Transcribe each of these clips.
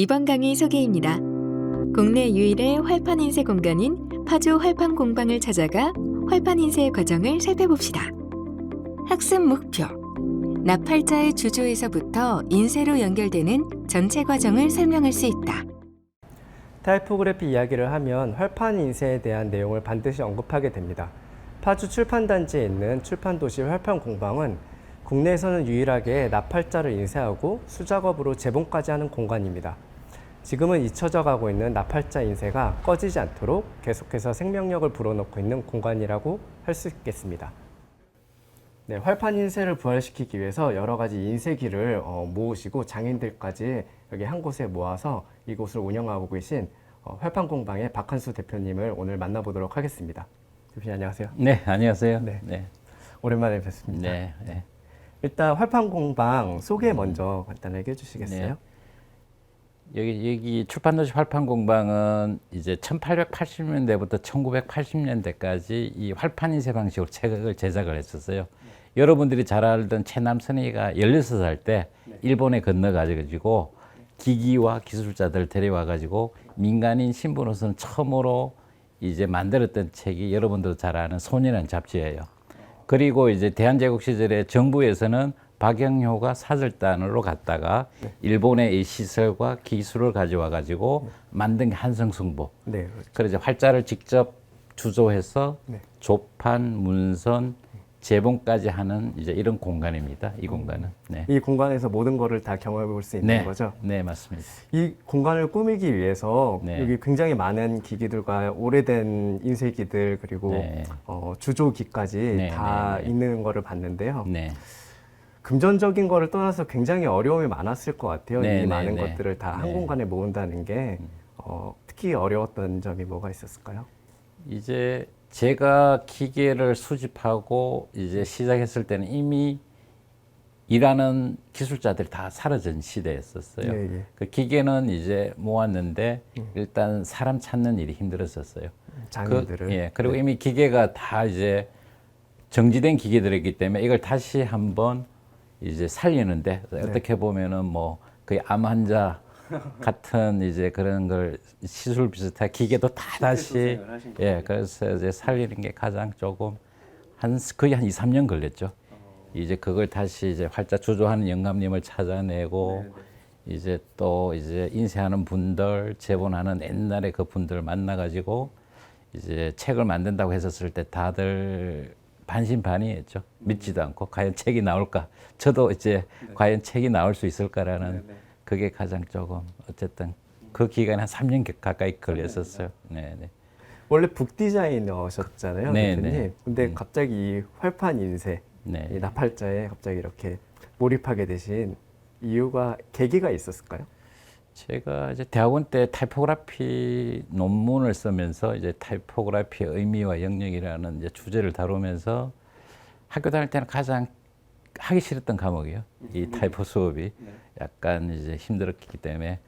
이번 강의 소개입니다. 국내 유일의 활판 인쇄 공간인 파주 활판 공방을 찾아가 활판 인쇄의 과정을 살펴봅시다. 학습 목표: 납팔자의 주조에서부터 인쇄로 연결되는 전체 과정을 설명할 수 있다. 타이포그래피 이야기를 하면 활판 인쇄에 대한 내용을 반드시 언급하게 됩니다. 파주 출판단지에 있는 출판도시 활판 공방은 국내에서는 유일하게 납팔자를 인쇄하고 수작업으로 재봉까지 하는 공간입니다. 지금은 잊혀져 가고 있는 납팔자 인쇄가 꺼지지 않도록 계속해서 생명력을 불어넣고 있는 공간이라고 할 수 있겠습니다. 네, 활판 인쇄를 부활시키기 위해서 여러 가지 인쇄기를 모으시고 장인들까지 여기 한 곳에 모아서 이곳을 운영하고 계신 활판 공방의 박한수 대표님을 오늘 만나보도록 하겠습니다. 대표님 안녕하세요. 네, 안녕하세요. 네. 네. 오랜만에 뵙습니다. 네. 네. 일단 활판 공방 소개 먼저 간단하게 해주시겠어요? 네. 여기 출판도시 활판공방은 이제 1880년대부터 1980년대까지 이 활판 인쇄 방식으로 책을 제작을 했었어요. 여러분들이 잘 알던 최남선이가 16살 때 일본에 건너가지고 기기와 기술자들 데려와가지고 민간인 신분으로서는 처음으로 이제 만들었던 책이 여러분도 잘 아는 손이라는 잡지예요. 그리고 이제 대한제국 시절에 정부에서는 박영효가 사절단으로 갔다가 일본의 이 시설과 기술을 가져와 가지고 만든 게 한성승보. 네. 그래서 활자를 직접 주조해서 조판, 문선, 재봉까지 하는 이제 이런 공간입니다. 이 공간은. 네. 이 공간에서 모든 거를 다 경험해 볼 수 있는 거죠? 네, 맞습니다. 이 공간을 꾸미기 위해서 네. 여기 굉장히 많은 기기들과 오래된 인쇄기들 그리고 네. 주조기까지 네, 다 네, 네. 있는 거를 봤는데요. 네. 금전적인 거를 떠나서 굉장히 어려움이 많았을 것 같아요. 네, 이 네, 많은 네. 것들을 다 한 네. 공간에 모은다는 게 특히 어려웠던 점이 뭐가 있었을까요? 이제 제가 기계를 수집하고 이제 시작했을 때는 이미 일하는 기술자들이 다 사라진 시대였었어요. 예, 예. 그 기계는 이제 모았는데 일단 사람 찾는 일이 힘들었었어요. 장인들을. 예, 그리고 이미 기계가 다 이제 정지된 기계들이기 때문에 이걸 다시 한번 이제 살리는데 어떻게 보면은 뭐 거의 암 환자 같은 이제 그런 걸 시술 비슷하게 기계도 다 다시 그래서 이제 살리는 게 가장 조금 거의 한 2, 3년 걸렸죠. 이제 그걸 다시 이제 활자 주조하는 영감님을 찾아내고 이제 또 이제 인쇄하는 분들, 제본하는 옛날에 그 분들 만나가지고 이제 책을 만든다고 했었을 때 다들 반신반의했죠. 믿지도 않고 과연 책이 나올까? 저도 이제 과연 책이 나올 수 있을까라는 그게 가장 조금 어쨌든 그 기간에 한 3년 가까이 걸렸었어요. 네, 네. 원래 북 디자이너셨잖아요, 네, 대표님. 네. 근데 갑자기 이 활판 인쇄, 네. 이 나팔자에 갑자기 이렇게 몰입하게 되신 이유가 계기가 있었을까요? 제가 이제 대학원 때 타이포그래피 논문을 쓰면서 이제 타이포그래피의 의미와 영역이라는 이제 주제를 다루면서 학교 다닐 때는 가장 하기 싫었던 과목이에요. 이 타이포 수업이 약간 이제 힘들었기 때문에.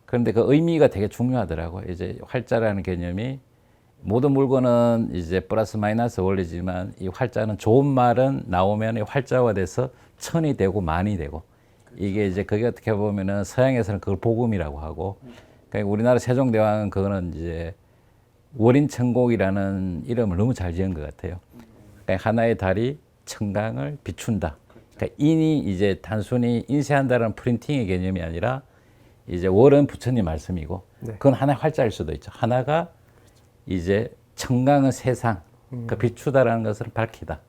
그런데 그 의미가 되게 중요하더라고요. 이제 활자라는 개념이 모든 물건은 이제 플러스 마이너스 원리지만 이 활자는 좋은 말은 나오면 활자화돼서 천이 되고 만이 되고 이게 이제 그게 어떻게 보면은 서양에서는 그걸 복음이라고 하고 그러니까 우리나라 세종대왕은 그거는 이제 월인천곡이라는 이름을 너무 잘 지은 것 같아요. 그러니까 하나의 달이 청강을 비춘다. 그러니까 인이 이제 단순히 인쇄한다는 프린팅의 개념이 아니라 이제 월은 부처님 말씀이고 그건 하나의 활자일 수도 있죠. 하나가 이제 청강은 세상, 그 비추다라는 것은 밝히다.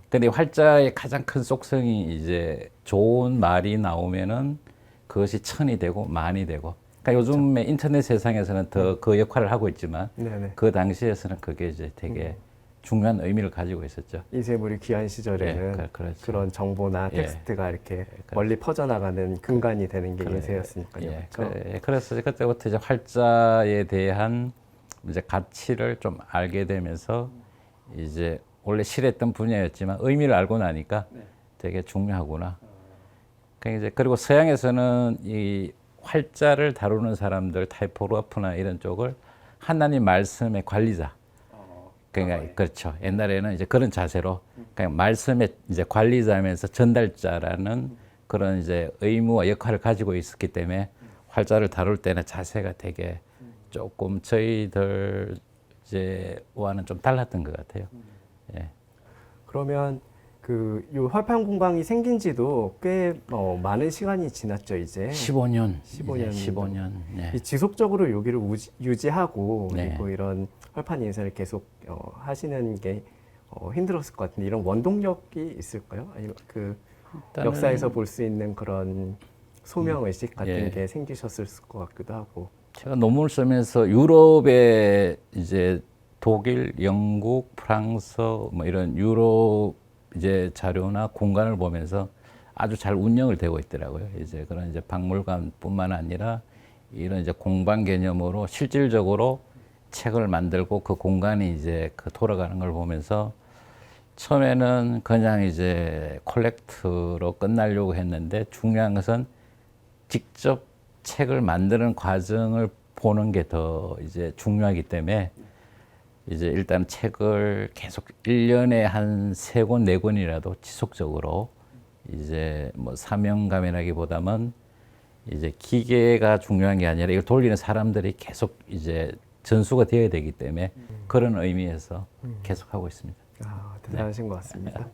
근데 활자의 가장 큰 속성이 이제 좋은 말이 나오면은 그것이 천이 되고 만이 되고. 그러니까 요즘에 인터넷 세상에서는 더 그 역할을 하고 있지만 그 당시에서는 그게 이제 되게 중요한 의미를 가지고 있었죠. 인쇄물이 귀한 시절에는 그렇죠. 그런 정보나 텍스트가 이렇게 멀리 퍼져나가는 근간이 되는 게 인쇄였으니까요. 그래서 그때부터 이제 활자에 대한 이제 가치를 좀 알게 되면서 이제 원래 싫어했던 분야였지만 의미를 알고 나니까 되게 중요하구나. 그리고 서양에서는 이 활자를 다루는 사람들, 타이포그래프나 이런 쪽을 하나님 말씀의 관리자. 그러니까 그렇죠. 옛날에는 이제 그런 자세로 그냥 말씀의 이제 관리자면서 전달자라는 그런 이제 의무와 역할을 가지고 있었기 때문에 활자를 다룰 때는 자세가 되게 조금 저희들 이제와는 좀 달랐던 것 같아요. 예. 그러면 요 활판 공방이 생긴 지도 꽤 많은 시간이 지났죠, 이제. 15년. 15년. 15년. 네. 이 지속적으로 여기를 유지하고 네. 그리고 이런 활판 인쇄를 계속 하시는 게 힘들었을 것 같은데 이런 원동력이 있을까요? 아니면 일단은 역사에서 볼 수 있는 그런 소명 의식 같은 예. 게 생기셨을 것 같기도 하고. 제가 논문을 쓰면서 유럽의 이제 독일, 영국, 프랑스 뭐 이런 유럽 이제 자료나 공간을 보면서 아주 잘 운영을 되고 있더라고요. 이제 그런 이제 박물관뿐만 아니라 이런 이제 공방 개념으로 실질적으로 책을 만들고 그 공간이 이제 돌아가는 걸 보면서 처음에는 그냥 이제 콜렉트로 끝나려고 했는데 중요한 것은 직접 책을 만드는 과정을 보는 게 더 이제 중요하기 때문에 이제 일단 책을 계속 1년에 한 3권, 4권이라도 지속적으로 이제 뭐 사명감이라기보다는 이제 기계가 중요한 게 아니라 이걸 돌리는 사람들이 계속 이제 전수가 되어야 되기 때문에 그런 의미에서 계속하고 있습니다. 아, 대단하신 것 같습니다.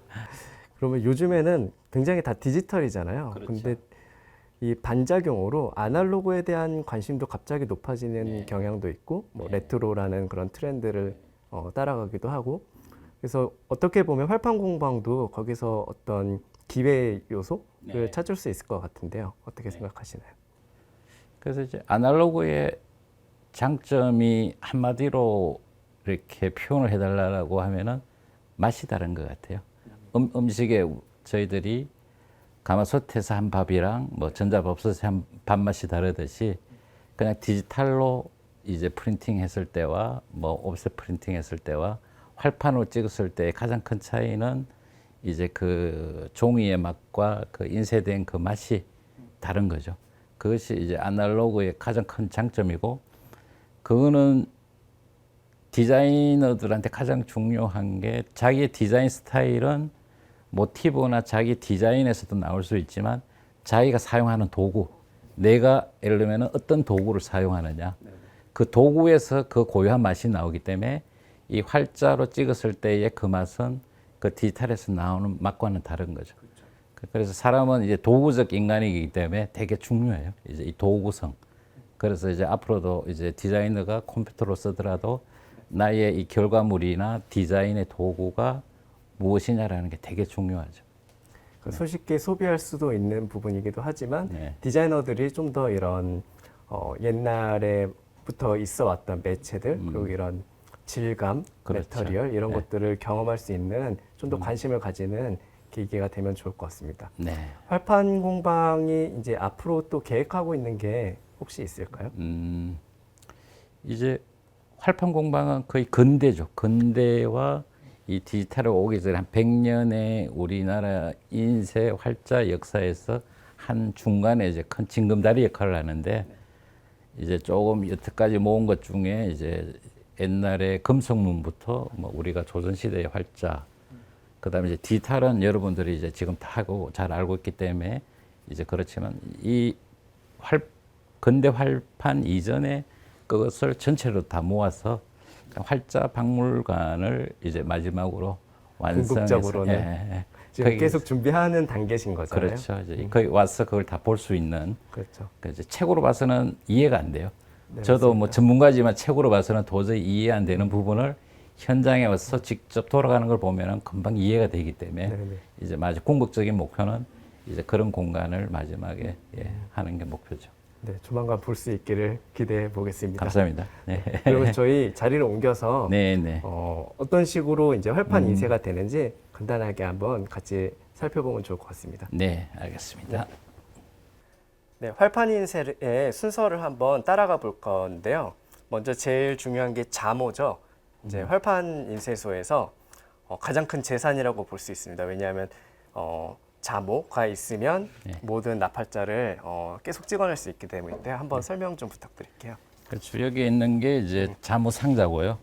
그러면 요즘에는 굉장히 다 디지털이잖아요. 그렇죠. 근데 이 반작용으로 아날로그에 대한 관심도 갑자기 높아지는 경향도 있고, 뭐 레트로라는 그런 트렌드를 따라가기도 하고, 그래서 어떻게 보면 활판 공방도 거기서 어떤 기회 요소를 찾을 수 있을 것 같은데요. 어떻게 생각하시나요? 그래서 이제 아날로그의 장점이 한마디로 이렇게 표현을 해달라고 하면은 맛이 다른 것 같아요. 음식에 저희들이 가마솥에서 한 밥이랑 뭐 전자밥솥에서 한 밥맛이 다르듯이 그냥 디지털로 이제 프린팅 했을 때와 뭐 옵셋 프린팅 했을 때와 활판으로 찍었을 때의 가장 큰 차이는 이제 그 종이의 맛과 그 인쇄된 그 맛이 다른 거죠. 그것이 이제 아날로그의 가장 큰 장점이고, 그거는 디자이너들한테 가장 중요한 게 자기의 디자인 스타일은 모티브나 자기 디자인에서도 나올 수 있지만 자기가 사용하는 도구, 내가 예를 들면 어떤 도구를 사용하느냐, 그 도구에서 그 고유한 맛이 나오기 때문에 이 활자로 찍었을 때의 그 맛은 그 디지털에서 나오는 맛과는 다른 거죠. 그래서 사람은 이제 도구적 인간이기 때문에 되게 중요해요. 이제 이 도구성. 그래서 이제 앞으로도 이제 디자이너가 컴퓨터로 쓰더라도 나의 이 결과물이나 디자인의 도구가 무엇이냐라는 게 되게 중요하죠. 손쉽게 소비할 수도 있는 부분이기도 하지만 네. 디자이너들이 좀 더 이런 옛날에부터 있어 왔던 매체들 그리고 이런 질감, 그렇죠. 매터리얼 이런 네. 것들을 경험할 수 있는 좀 더 관심을 가지는 계기가 되면 좋을 것 같습니다. 네. 활판 공방이 이제 앞으로 또 계획하고 있는 게 혹시 있을까요? 이제 활판 공방은 거의 근대죠. 근대와 이 디지털이 오기 전에 한 100년의 우리나라 인쇄 활자 역사에서 한 중간에 이제 큰 징검다리 역할을 하는데, 이제 조금 여태까지 모은 것 중에 이제 옛날에 금속문부터 뭐 우리가 조선시대의 활자, 그다음에 이제 디지털은 여러분들이 이제 지금 다 하고 잘 알고 있기 때문에 이제 그렇지만 이 근대 활판 이전에 그것을 전체로 다 모아서 활자 박물관을 이제 마지막으로 완성해서 궁극적으로는 지금 계속 준비하는 단계신 거잖아요. 그렇죠. 이제 거기 와서 그걸 다 볼 수 있는. 그렇죠. 이제 책으로 봐서는 이해가 안 돼요. 네, 저도 맞습니다. 뭐 전문가지만 책으로 봐서는 도저히 이해 안 되는 부분을 현장에 와서 직접 돌아가는 걸 보면은 금방 이해가 되기 때문에 네네. 이제 마지 궁극적인 목표는 이제 그런 공간을 마지막에 하는 게 목표죠. 네, 조만간 볼 수 있기를 기대해 보겠습니다. 감사합니다. 네. 그리고 저희 자리를 옮겨서 네, 네. 어떤 식으로 이제 활판 인쇄가 되는지 간단하게 한번 같이 살펴보면 좋을 것 같습니다. 네, 알겠습니다. 네, 활판 인쇄의 순서를 한번 따라가 볼 건데요. 먼저 제일 중요한 게 자모죠. 이제 활판 인쇄소에서 가장 큰 재산이라고 볼 수 있습니다. 왜냐하면 자모가 있으면 모든 납활자를 계속 찍어낼 수 있기 때문인데 한번 설명 좀 부탁드릴게요. 그렇죠. 여기 있는 게 이제 자모 상자고요.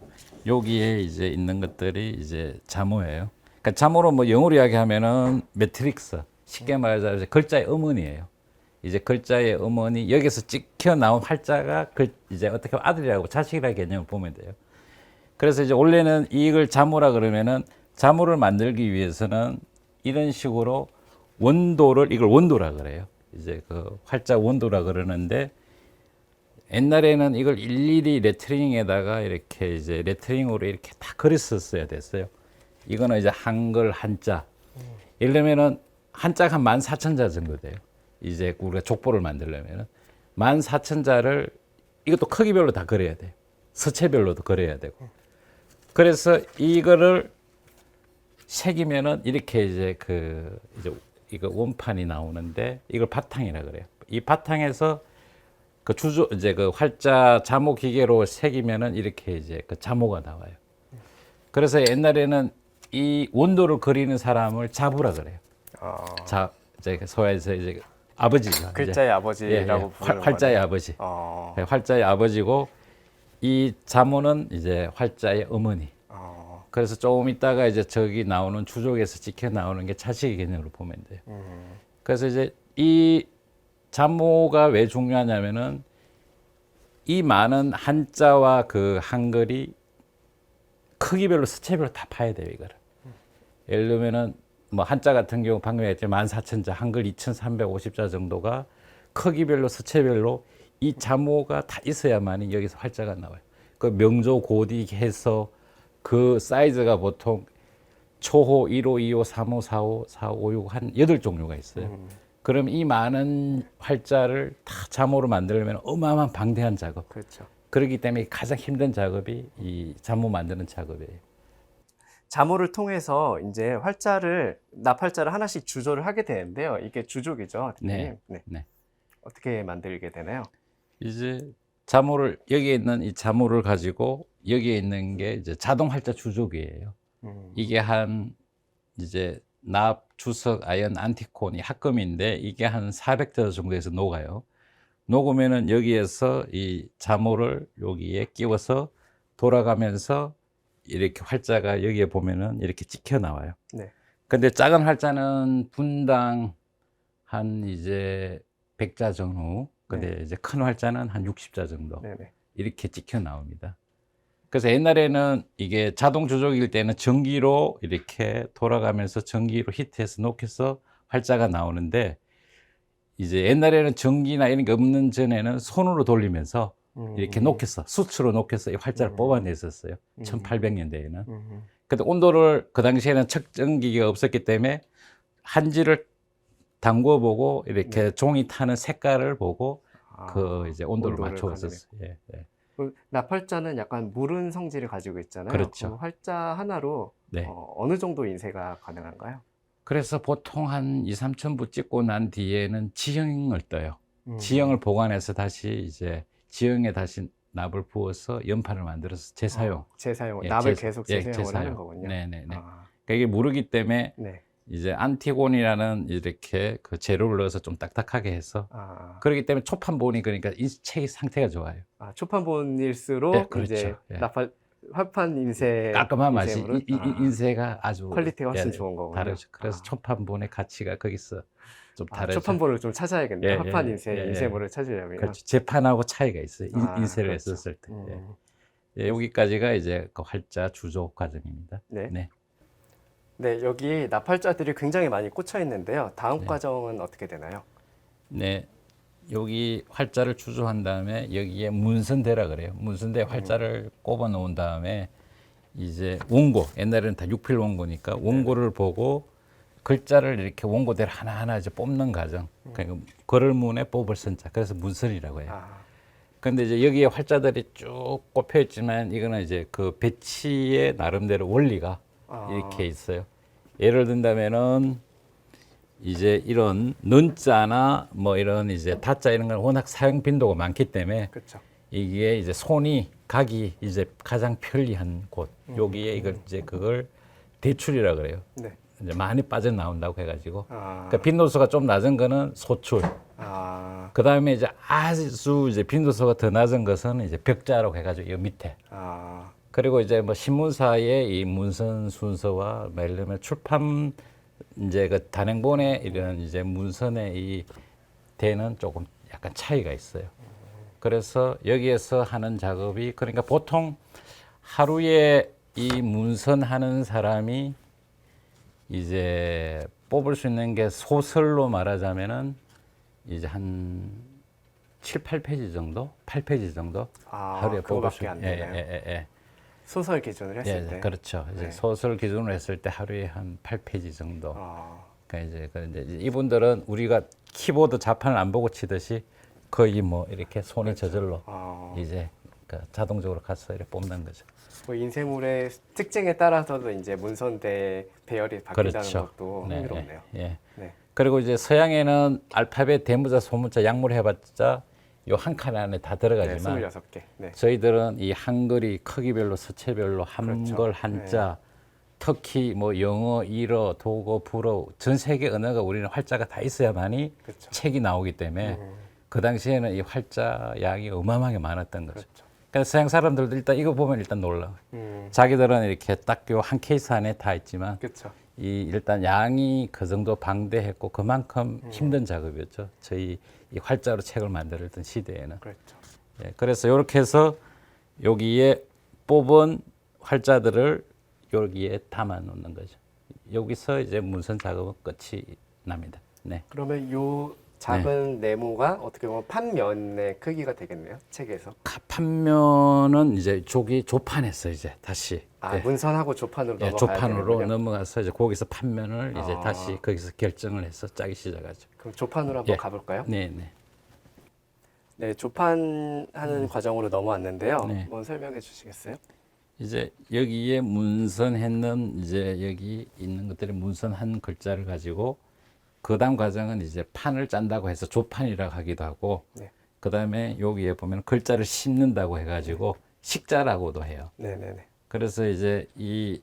여기에 이제 있는 것들이 이제 자모예요. 그러니까 자모로 뭐 영어로 이야기하면은 매트릭스, 쉽게 말해서 글자의 음원이에요. 이제 글자의 어머니 여기서 찍혀 나온 활자가 이제 어떻게 보면 아들이라고 자식이라는 개념을 보면 돼요. 그래서 이제 원래는 이걸 자모라 그러면은 자모를 만들기 위해서는 이런 식으로 원도를 이걸 원도라 그래요. 이제 그 활자 원도라 그러는데 옛날에는 이걸 일일이 레터링에다가 이렇게 이제 레터링으로 이렇게 다 그렸었어야 됐어요. 이거는 이제 한글 한자. 예를 들면은 한자가 한 14,000자 정도 돼요. 이제 우리가 족보를 만들려면은 14,000자를 이것도 크기별로 다 그려야 돼요. 서체별로도 그려야 되고. 그래서 이거를 새기면은 이렇게 이제 이제 이거 원판이 나오는데 이걸 바탕이라 그래요. 이 바탕에서 그 이제 그 활자 자모 기계로 새기면은 이렇게 이제 그 자모가 나와요. 그래서 옛날에는 이 원도를 그리는 사람을 자부라 그래요. 이제 소위에서 이제 아버지가 글자의 아버지라고 부르는 활자의 거네요. 아버지. 네, 활자의 아버지고 이 자모는 이제 활자의 어머니. 그래서 조금 있다가 이제 저기 나오는 주족에서 찍혀 나오는 게 자식의 개념으로 보면 돼요. 그래서 이제 이 자모가 왜 중요하냐면은 이 많은 한자와 그 한글이 크기별로 서체별로 다 파야 돼요, 이거를. 예를 들면은 뭐 한자 같은 경우 방금 얘기했지만 14,000자, 한글 2,350자 정도가 크기별로 서체별로 이 자모가 다 있어야만 여기서 활자가 나와요. 그 명조 고디 해서 그 사이즈가 보통 초호, 1호, 2호, 3호, 4호, 4, 5, 6 한 8종류가 있어요. 그럼 이 많은 활자를 다 자모로 만들려면 어마어마한 방대한 작업. 그렇죠. 그렇기 때문에 가장 힘든 작업이 이 자모 만드는 작업이에요. 자모를 통해서 이제 납활자를 하나씩 주조를 하게 되는데요. 이게 주족이죠, 대표님. 네. 어떻게 만들게 되나요? 이제 자모를 여기에 있는 이 자모를 가지고 여기에 있는 게 이제 자동 활자 주족이에요. 이게 한 이제 납, 주석, 아연, 안티콘이 합금인데 이게 한 400자 정도에서 녹아요. 녹으면은 여기에서 이 자모를 여기에 끼워서 돌아가면서 이렇게 활자가 여기에 보면은 이렇게 찍혀 나와요. 네. 근데 작은 활자는 분당 한 이제 100자 정도. 근데 이제 큰 활자는 한 60자 정도. 네네. 이렇게 찍혀 나옵니다. 그래서 옛날에는 이게 자동 조종일 때는 전기로 이렇게 돌아가면서 전기로 히트해서 녹여서 활자가 나오는데 이제 옛날에는 전기나 이런 게 없는 전에는 손으로 돌리면서 이렇게 녹여서 수치로 녹여서 이 활자를 뽑아냈었어요. 1800년대에는. 근데 온도를 그 당시에는 측정기기가 없었기 때문에 한지를 담궈 보고 이렇게 종이 타는 색깔을 보고 그 이제 온도를 맞춰왔었어요. 예, 예. 그 납활자는 약간 무른 성질을 가지고 있잖아요. 그렇죠. 그 활자 하나로 네. 어느 정도 인쇄가 가능한가요? 그래서 보통 한 2, 3천부 찍고 난 뒤에는 지형을 떠요. 지형을 보관해서 다시 이제 지형에 다시 납을 부어서 연판을 만들어서 재사용. 재사용. 예, 납을 계속 재사용을 재사용. 하는 거군요. 네네네. 그러니까 이게 무르기 때문에 네. 이제 안티곤이라는 이렇게 그 재료를 넣어서 좀 딱딱하게 해서 그렇기 때문에 초판본이 그러니까 이 책의 상태가 좋아요. 초판본일수록 네, 그렇죠. 이제 예. 활판 인쇄 깔끔한 맛이 인쇄물은, 인쇄가 아주 퀄리티가 훨씬 예, 좋은 거군요. 다르죠. 그래서 초판본의 가치가 거기서 좀 다르죠. 초판본을 좀 찾아야겠네요. 예, 활판 예, 인쇄 예, 예. 인쇄물을 찾으려면. 그렇죠. 재판하고 차이가 있어요. 인쇄를 그렇죠. 했었을 때. 예, 여기까지가 이제 그 활자 주조 과정입니다. 네. 네. 네, 여기 납활자들이 굉장히 많이 꽂혀 있는데요. 다음 네. 과정은 어떻게 되나요? 네. 여기 활자를 주조한 다음에 여기에 문선대라 그래요. 문선대 활자를 꼽아 놓은 다음에 이제 원고, 옛날에는 다 육필 원고니까 원고를 보고 글자를 이렇게 원고대로 하나하나 이제 뽑는 과정. 그러니까 걸을문에 뽑을 선자. 그래서 문선이라고 해요. 근데 이제 여기에 활자들이 쭉 꼽혀 있지만 이거는 이제 그 배치의 나름대로 원리가 이렇게 있어요. 예를 든다면은 이제 이런 는자나 뭐 이런 이제 다자 이런 건 워낙 사용 빈도가 많기 때문에 그렇죠. 이게 이제 손이 가기 이제 가장 편리한 곳 여기에 이걸 이제 그걸 대출이라 그래요. 네. 이제 많이 빠져나온다고 해가지고 그러니까 빈도수가 좀 낮은 거는 소출. 그 다음에 이제 아주 이제 빈도수가 더 낮은 것은 이제 벽자라고 해가지고 이 밑에. 그리고 이제 뭐 신문사의 이 문선 순서와 예를 들면 출판 이제 그 단행본의 이런 이제 문선의 이 대는 조금 약간 차이가 있어요. 그래서 여기에서 하는 작업이 그러니까 보통 하루에 이 문선하는 사람이 이제 뽑을 수 있는 게 소설로 말하자면은 이제 한 7, 8페이지 정도? 8페이지 정도? 하루에 뽑을 수 그거밖에 안 되나요? 예. 소설 기준으로 했을 예, 때. 그렇죠. 이제 네. 소설 기준으로 했을 때 하루에 한 8페이지 정도. 아, 그러니까 이제 이분들은 우리가 키보드 자판을 안 보고 치듯이 거의 뭐 이렇게 손이 저절로 이제 그러니까 자동적으로 가서 이렇게 뽑는 거죠. 뭐 인쇄물의 특징에 따라서도 이제 문선대 배열이 바뀐다는 그렇죠. 것도 네, 흥미롭네요. 예. 네. 그리고 이제 서양에는 알파벳, 대문자, 소문자, 약물 해봤자 요 한 칸 안에 다 네, 들어가지만 26개. 네. 저희들은 이 한글이 크기별로 서체별로 그렇죠. 한글 한자 특히 뭐 영어, 일어, 독어, 불어 전 세계 언어가 우리는 활자가 다 있어야만이 그렇죠. 책이 나오기 때문에 그 당시에는 이 활자 양이 어마어마하게 많았던 거죠. 그렇죠. 그래서 서양 사람들도 일단 이거 보면 일단 놀라워요. 음, 자기들은 이렇게 딱 요 한 케이스 안에 다 있지만 그렇죠. 이 일단 양이 그 정도 방대했고 그만큼 힘든 작업이었죠. 저희 이 활자로 책을 만들던 시대에는. 그렇죠. 예, 그래서 이렇게 해서 여기에 뽑은 활자들을 여기에 담아 놓는 거죠. 여기서 이제 문선 작업은 끝이 납니다. 네. 그러면 요 작은 네모가 어떻게 보면 판면의 크기가 되겠네요. 책에서. 판면은 이제 조판에서 이제 다시 아, 예, 문선하고 조판으로 예, 넘어가야 조판으로 되는군요. 넘어가서 이제 거기서 판면을 이제 아. 다시 거기서 결정을 해서 짜기 시작하죠. 그럼 조판으로 한번 예. 가볼까요? 네, 네. 네, 조판하는 과정으로 넘어왔는데요. 네. 한번 설명해 주시겠어요? 이제 여기에 문선했는 이제 여기 있는 것들이 문선한 글자를 가지고 그 다음 과정은 이제 판을 짠다고 해서 조판이라고 하기도 하고 네. 그 다음에 여기에 보면 글자를 씹는다고 해가지고 식자라고도 해요. 네네네. 그래서 이제 이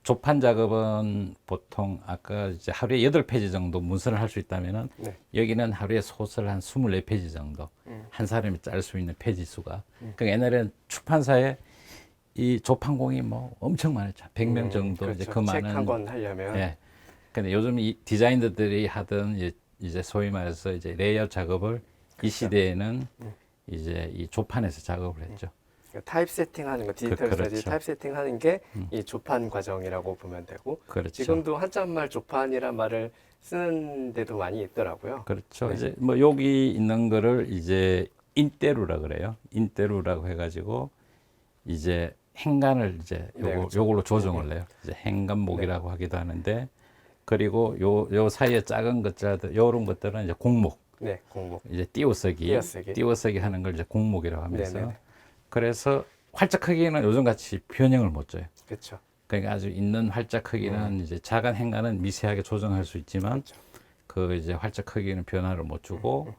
조판 작업은 보통 아까 이제 하루에 8페이지 정도 문선을 할 수 있다면은 네. 여기는 하루에 소설 한 24페이지 정도 한 사람이 짤 수 있는 페이지 수가. 그러니까 옛날에는 출판사에 이 조판공이 뭐 엄청 많았죠. 100명 정도 그렇죠. 이제 그 많은 책 한 권 하려면 예. 근데 요즘 이 디자이너들이 하던 이제 소위 말해서 이제 레이아웃 작업을 이 시대에는 이제 이 조판에서 작업을 했죠. 그러니까 타입 세팅하는 거, 디지털 그렇죠. 스터디 타입 세팅하는 게 이 조판 과정이라고 보면 되고 그렇죠. 지금도 한자말 조판이란 말을 쓰는 데도 많이 있더라고요. 그렇죠. 네. 이제 뭐 여기 있는 거를 이제 인대루라 그래요. 인대루라고 해가지고 이제 행간을 이제 네, 그렇죠. 요걸로 조정을 해요. 이제 행간목이라고 하기도 하는데 그리고 요 사이에 작은 것들 요런 것들은 이제 공목. 네, 공목. 이제 띄워쓰기 띄워쓰기. 하는 걸 이제 공목이라고 하면서 네네네. 그래서 활자 크기는 요즘 같이 변형을 못 줘요. 그렇죠. 그러니까 아주 있는 활자 크기는 이제 작은 행간은 미세하게 조정할 수 있지만 그렇죠. 그 이제 활자 크기는 변화를 못 주고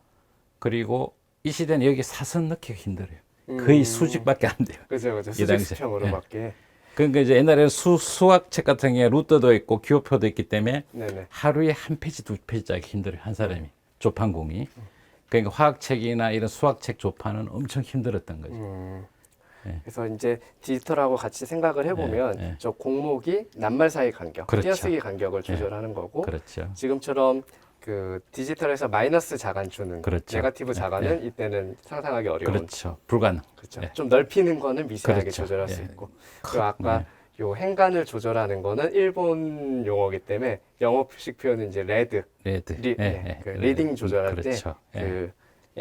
그리고 이 시대는 여기 사선 넣기가 힘들어요. 거의 수직밖에 안 돼요. 그죠, 그죠. 이 당시에. 수직수평으로밖에. 그러니까 이제 옛날에 수학책 같은 게 루터도 있고 기호표도 있기 때문에 네네. 하루에 한 페이지 두 페이지 짜기 힘들어요. 한 사람이 조판공이. 그러니까 화학책이나 이런 수학책 조판은 엄청 힘들었던 거죠. 네. 그래서 이제 디지털하고 같이 생각을 해보면 네, 네. 저 공목이 낱말 사이 간격, 그렇죠. 띄어쓰기 간격을 조절하는 거고 그렇죠. 지금처럼 그 디지털에서 마이너스 자간 주는 그렇죠. 네거티브 자간은 이때는 상상하기 어려운 그렇죠. 불가능. 그렇죠. 네. 좀 넓히는 거는 미세하게 그렇죠. 조절할 수 예. 있고 그리고 아까 요 행간을 조절하는 거는 일본 용어이기 때문에 영어식 표현은 이제 레드, 레드. 그 리딩 조절할 그렇죠. 때 그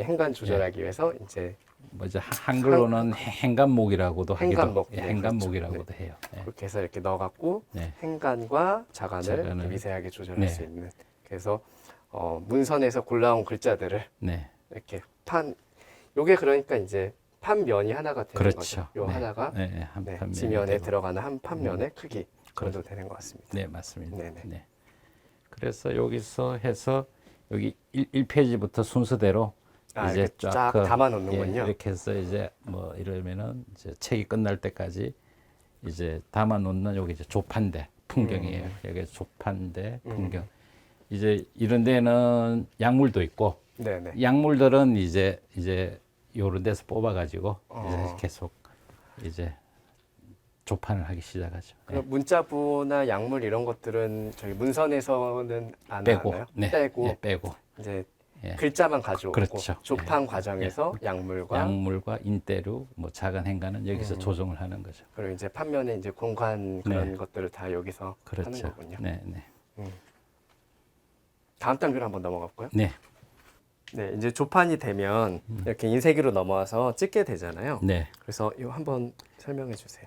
행간 조절하기 위해서 이제 뭐죠? 한글로는 행간목이라고도 하기도 행간목. 예, 네, 행간목이라고도 해요. 예. 그렇게 해서 이렇게 넣어갖고 네. 행간과 자간을 자간을. 미세하게 조절할 네. 수 있는 그래서 문선에서 골라온 글자들을 네. 이렇게 요게 그러니까 이제 판면이 하나가 되는 그렇죠. 거죠. 요 네. 하나가 네, 네, 한 네, 판면이 지면에 되고. 들어가는 한 판면의 크기 정도 되는 것 같습니다. 네, 맞습니다. 네네. 네. 그래서 여기서 해서 여기 1페이지부터 순서대로 이제 이렇게 쫙 그, 담아 놓는군요. 예, 이렇게 해서 이제 뭐 이러면은 이제 책이 끝날 때까지 이제 담아 놓는 여기 이제 조판대 풍경이에요. 여기 조판대 풍경. 이제 이런 데는 약물도 있고 네네. 약물들은 이제 요런 데서 뽑아 가지고 이제 계속 이제 조판을 하기 시작하죠. 그럼 문자부나 약물 이런 것들은 저희 문선에서는 안 빼고, 하나요? 네, 빼고 예, 빼고. 이제 예. 글자만 가져오고 그렇죠. 조판 과정에서 약물과 약물과 인대류, 뭐 작은 행간은 여기서 조정을 하는 거죠. 그리고 이제 판면에 이제 공간 그런 네. 것들을 다 여기서 하는 그렇죠. 거군요. 네, 네, 다음 단계로 한번 넘어가 볼까요? 네, 네, 이제 조판이 되면 이렇게 인쇄기로 넘어와서 찍게 되잖아요. 네. 그래서 이거 한번 설명해 주세요.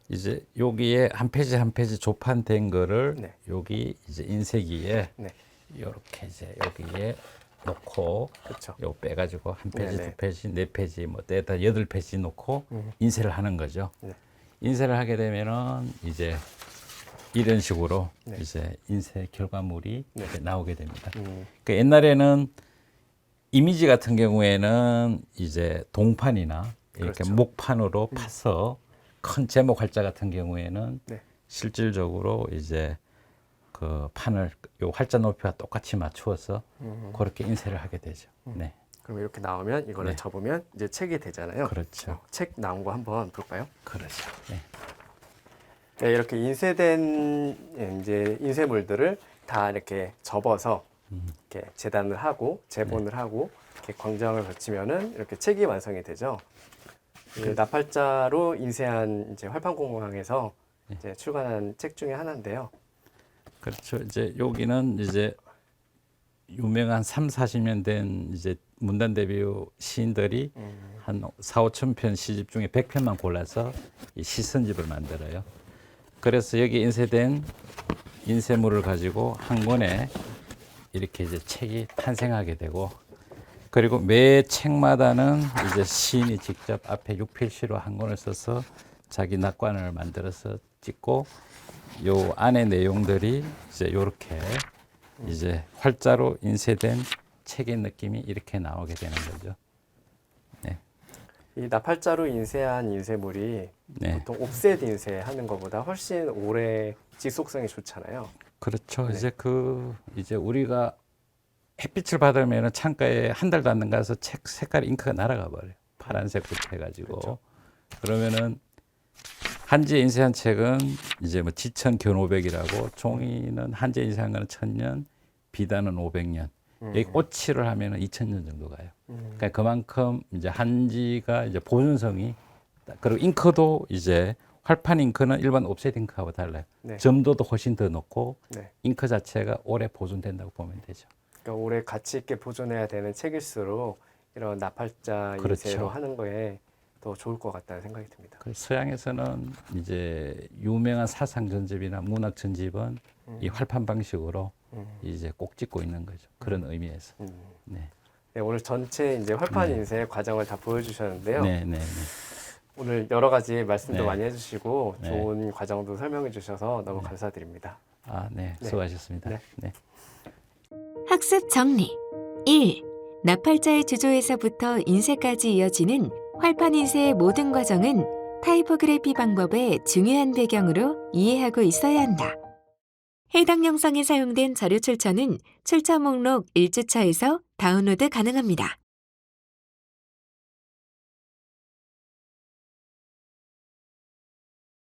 이제 여기에 한 페이지 한 페이지 조판된 거를 네. 여기 이제 인쇄기에 네, 이렇게 이제 여기에 놓고 그렇죠. 요 빼가지고 한 페이지, 네네. 두 페이지, 네 페이지, 뭐 때다 8페이지 놓고 인쇄를 하는 거죠. 네. 인쇄를 하게 되면은 이제 이런 식으로 네. 이제 인쇄 결과물이 네. 이제 나오게 됩니다. 음, 그 옛날에는 이미지 같은 경우에는 이제 동판이나 이렇게 그렇죠. 목판으로 파서 큰 제목 활자 같은 경우에는 네. 실질적으로 이제 그 판을 요 활자 높이와 똑같이 맞추어서 그렇게 인쇄를 하게 되죠. 네, 그럼 이렇게 나오면 이거를 네. 접으면 이제 책이 되잖아요. 그렇죠. 책 나온 거 한번 볼까요? 그렇죠. 네, 네, 이렇게 인쇄된 이제 인쇄물들을 다 이렇게 접어서 이렇게 재단을 하고 재본을 하고 이렇게 광장을 거치면은 이렇게 책이 완성이 되죠. 이 나팔자로 인쇄한 이제 활판공방에서 이제 출간한 책 중에 하나인데요. 그렇죠. 이제 여기는 이제 유명한 3, 40년 된 이제 문단 데뷔 시인들이 한 4, 5천 편 시집 중에 100편만 골라서 이 시선집을 만들어요. 그래서 여기 인쇄된 인쇄물을 가지고 한 권에 이렇게 이제 책이 탄생하게 되고, 그리고 매 책마다는 이제 시인이 직접 앞에 6필시로 한 권을 써서 자기 낙관을 만들어서 찍고, 요 안에 내용들이 이제 요렇게 이제 활자로 인쇄된 책의 느낌이 이렇게 나오게 되는 거죠. 네. 이 나팔자로 인쇄한 인쇄물이 네. 보통 옵셋 인쇄하는 것보다 훨씬 오래 지속성이 좋잖아요. 그렇죠. 네. 이제 우리가 햇빛을 받으면 창가에 한 달도 안 가서 책 색깔 잉크가 날아가 버려요. 파란색부터 해가지고. 그렇죠. 그러면은 한지에 인쇄한 책은 이제 뭐 지천 견500이라고, 종이는 한지에 인쇄한 거는 1000년, 비단은 500년. 여기 오칠을 하면은 2000년 정도 가요. 그러니까 그만큼 이제 한지가 이제 보존성이, 그리고 잉크도 이제 활판 잉크는 일반 옵셋 잉크하고 달라요. 네. 점도도 훨씬 더 높고 네. 잉크 자체가 오래 보존된다고 보면 되죠. 그러니까 오래 가치 있게 보존해야 되는 책일수록 이런 나팔자 그렇죠. 인쇄로 하는 거에 더 좋을 것 같다는 생각이 듭니다. 그 서양에서는 이제 유명한 사상 전집이나 문학 전집은 이 활판 방식으로 이제 꼭 찍고 있는 거죠. 그런 의미에서. 네. 네, 오늘 전체 이제 활판 인쇄 과정을 다 보여주셨는데요. 네, 네, 네. 오늘 여러 가지 말씀도 네. 많이 해주시고 네. 좋은 과정도 설명해 주셔서 너무 감사드립니다. 아, 네. 네. 수고하셨습니다. 네. 네. 학습 정리 1. 나팔자의 주조에서부터 인쇄까지 이어지는 활판 인쇄의 모든 과정은 타이포그래피 방법의 중요한 배경으로 이해하고 있어야 한다. 해당 영상에 사용된 자료 출처는 출처 목록 1주차에서 다운로드 가능합니다.